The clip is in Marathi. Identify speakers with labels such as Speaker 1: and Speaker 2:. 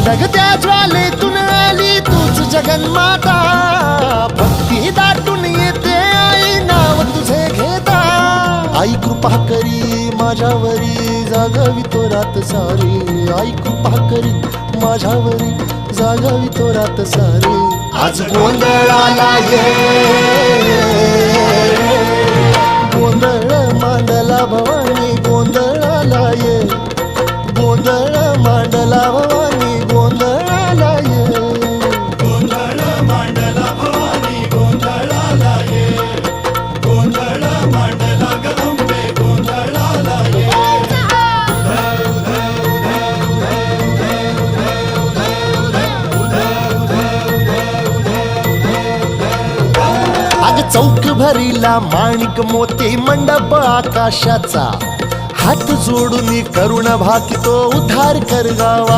Speaker 1: धगधगत्या ज्वालेतून आली तूच जगन्माता, भक्ती दाटून येते आई नाव तुझे घेता। आई कृपा करी माझ्यावरी जागावी तो रात सारी, आई कृपा करी माझ्यावरी जागावी तो रात सारी। आज गोंधळाला ये, गोंधळ मांडला भवानी गोंधळाला ये, गोंधळ मांडला भवानी गोंधळाला ये,
Speaker 2: गोंधळ मांडला भवानी गोंधळाला ये, गोंधळ मांडला गदंबे गोंधळाला ये।
Speaker 1: अग चौक भरीला माणिक मोती मंडप आकाशाचा, हात जोडून करुण भाकितो उद्धार कर गावा।